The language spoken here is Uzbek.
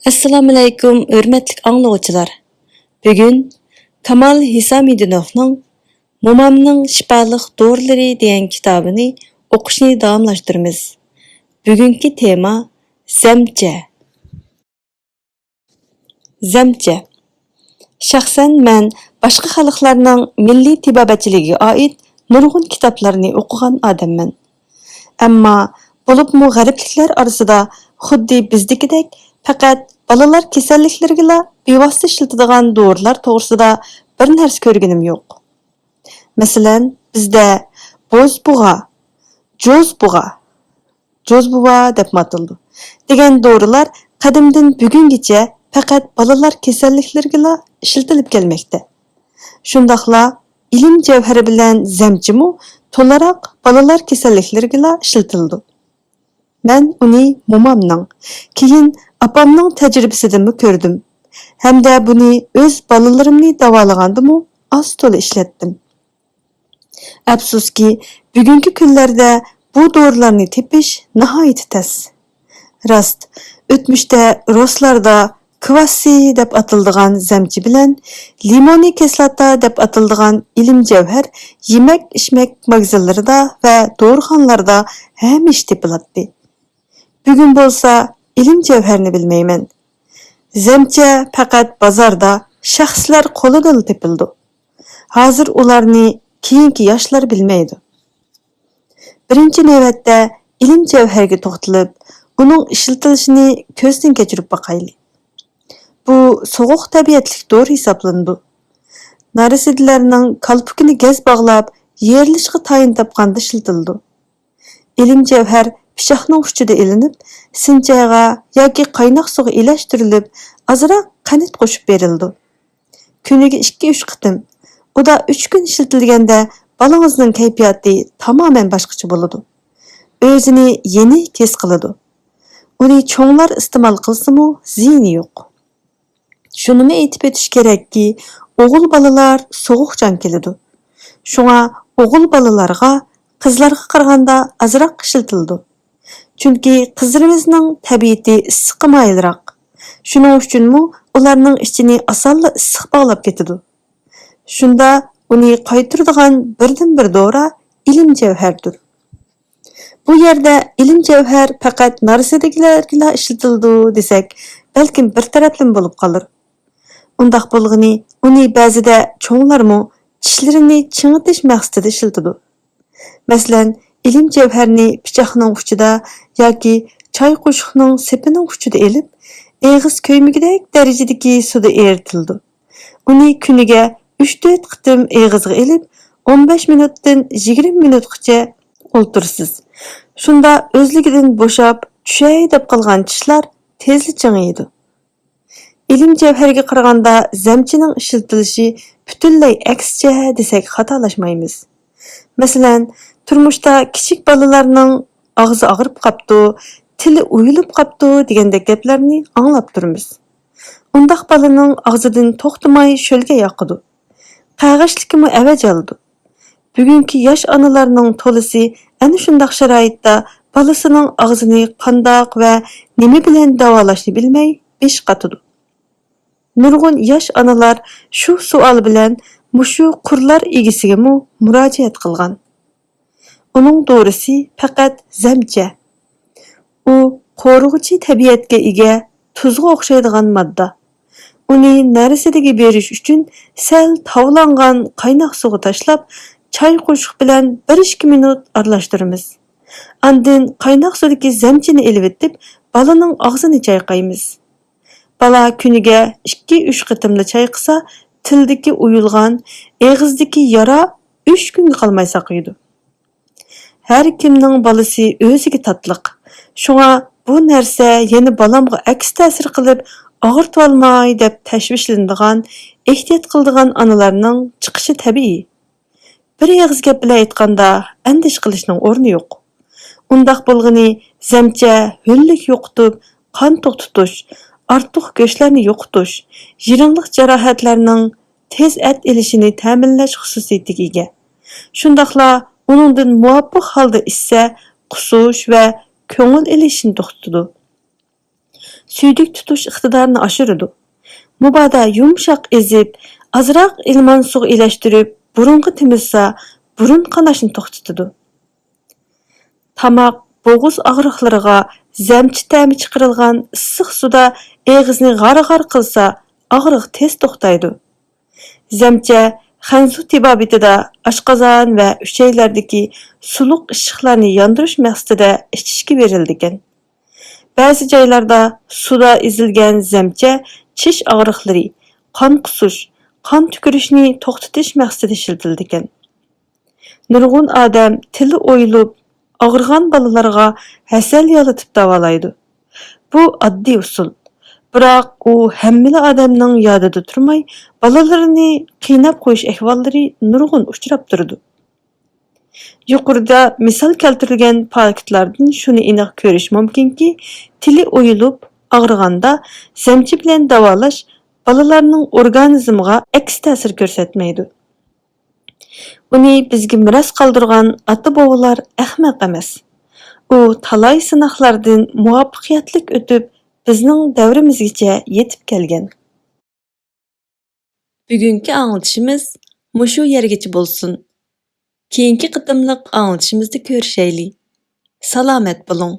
Assalamu alaykum, hörmətli anlıqçılar. Bugün Kamal Hisamidinovning Momamning shifoliq dorilari degan kitobini o'qishni davomlashtiramiz. Bugungi tema zamcha. Zamcha. Shaxsan men boshqa xalqlarning milliy tibobatchiligiga oid nurg'un kitoblarni o'qigan odamman. Ammo bo'libmi g'arbliklar orasida xuddi bizdagidek faqat balalar kasalliklariga bevosita ishlatadigan dorilar to'g'risida bir narsa ko'rganim yo'q. Masalan, bizda jo'zbug'a deb ataldi degan dorilar qadimdan bugungacha faqat balalar kasalliklariga ishlatilib kelmoqda. Shundaqla ilm javhari bilan zamchimu to'laroq balalar kasalliklariga ishlatildi. Men uni momamning, keyin apamning tajribasidan ko'rdim. Hamda buni o'z balalarimni davolagandimi oz-to'la ishlatdim. Afsuski, bugungi kunlarda bu dorilarni tepish nihoyat tez. Rost, o'tmishda ruslarda kvassi deb atiladigan zamchi bilan limoniy kislota deb atiladigan ilm javhar yemak-ichmak magazinlarida va dorixonalarda hamisha tepilatdi. Bugun bo'lsa ilm javharni bilmayman. Zamcha faqat bozorda shaxslar qo'lidan tepildi. Hozir ularni keyingi yoshlar bilmaydi. Birinchi navbatda ilm javharga to'xtalib, uning ishlatilishini ko'zdan kechirib boqaylik. Bu sovuq tabiatlik dori hisoblanadi. Narasidalarning kalpukini gaz bog'lab, yerilishga tayin topganda ishlatildi. Ilm javhar pichoqning uchida ilinib, sinchayga yoki qaynoq suvga ilashtirilib, azroq qanit qo'shib berildi. Kuniga 2-3 qitim. U da 3 kun ishlatilganda balangizning kayfiyati tamoman boshqacha bo'ladi. O'zini yeni his qiladi. Uni cho'nglar iste'mol qilsa-mu, ziyni yo'q. Shunimi aytib o'tish kerakki, o'g'il balalar sovuqchan keladi. Shunga o'g'il balalarga qizlarga qaraganda azroq ishlatildi. Chunki qizlarimizning tabiati issiqqa moyilroq. Shuning uchunmi ularning ichini osonla issiq bog'lab ketadi. Shunda uni qaytiradigan birdan-bir dori ilm javhardir. Bu yerda ilm javhar faqat narsidagilarga ishlatildi desak, balkim bir taraflim bo'lib qolar. Undaq bo'lg'ini, uni ba'zida cho'nglarmi tishlarini chingitish maqsadida ishlatadi. Masalan, ilm javharni pichoqning uchida yoki choy qo'shiqning sepining uchida elib, eg'iz ko'ymagidek darajadagi suvda eritildi. Uni kuniga 3-4 qitim eg'izga elib, 15 minutdan 20 minutgacha o'ltirsiz. Shunda o'zligidan bo'shab, tushay deb qolgan tishlar tezli chingiydi. Ilm javhariga qaraganda zamchining ishlatilishi butunlay aksicha desak xatolashmaymiz. Masalan, turmushda kichik bolalarning og'zi og'rib qopti, tili uyilib qopti degandek gaplarni anglab turamiz. Undaq bolaning og'zidan to'xtamay sho'lga yoqadi. Qag'ishlikimi avj oldi. Bugungi yosh onalarning to'lisi ana shundaq sharoitda bolasining og'zini qandoq va nima bilan davolashni bilmay besh qatadi. Nurg'un yosh onalar shu savol bilan mushu qurlar egasiga murojaat qilgan. Uning dorisi faqat zamcha. U qo'rg'uchi tabiatga ega tuzga o'xshaydigan modda. Uni narisidagi berish uchun sal tavlangan qaynoq suvga tashlab, choy qo'shiq bilan 1-2 minut aralashtiramiz. Andin qaynoq suvdagi zamchini elib etib, balaning og'zini chayqaymiz. Bala kuniga 2-3 qitimli chayqasa, tildagi uyulgan, eg'izdagi yara 3 kunga qolmay saqiydi. Har kimning balasi o'ziga tatliq. Shunga bu narsa yana balamga aks ta'sir qilib, og'irtib olmay deb tashvishlanadigan, ehtiyot qiladigan onalarning chiqishi tabiiy. Bir eg'iz gap bilan aytganda, andish qilishning o'rni yo'q. Undaq bo'lg'ini zamcha ho'llik yo'qitib, qon to'xtatish, ortiq go'shtlarni yo'qotish, yirinliq jarohatlarning tez at elishini ta'minlash xususiyatiga ega. Shundaqla uningdan muvofiq holda issa, qusish va ko'ngil elishini to'xtatadi. suydik tutuş iqtidorini oshiradi. Mubada yumshoq ezib, azroq ilmon suv ilashtirib, burunga temizsa, burun qanashni to'xtatadi. Tamoq, bo'g'iz og'riqlariga zamchi ta'mi chiqarilgan issiq suvda og'izni g'ar-g'ar qilsa, og'riq tez to'xtaydi. Zamcha Xanzu tibabitida oshqozon va uchaylardagi suluq ishiqlarni yondirish maqsadida ichishga berildi ekan. Ba'zi joylarda suda ezilgan zamcha tish og'riqlari, qon qusish, qon tükürüşni to'xtatish maqsadida ishlatildi ekan. Nurg'un odam tili o'yilib, og'rigan bolalarga hasal yo'latib davolaydi. Bu oddiy usul. Biroq u hammala odamning yodida turmay, bolalarini qiynab qo'yish ahvollari nurg'un uchrab turdi. Yuqorida misol keltirilgan faktlardan shuni aniq ko'rish mumkinki, tili o'yilib, og'riganda zamchi bilan davolash bolalarning organizmiga aks ta'sir ko'rsatmaydi. Uni bizga miros qoldirgan ota-bobolar ahmoq emas. U talay sinoqlardan muvaffaqiyatli o'tib, bizning davrimizgacha yetib kelgan. Bugungi anglitishimiz mushu yergacha bo'lsin. Keyingi qitimliq anglitishimizda ko'rishaylik. Salomat bo'ling.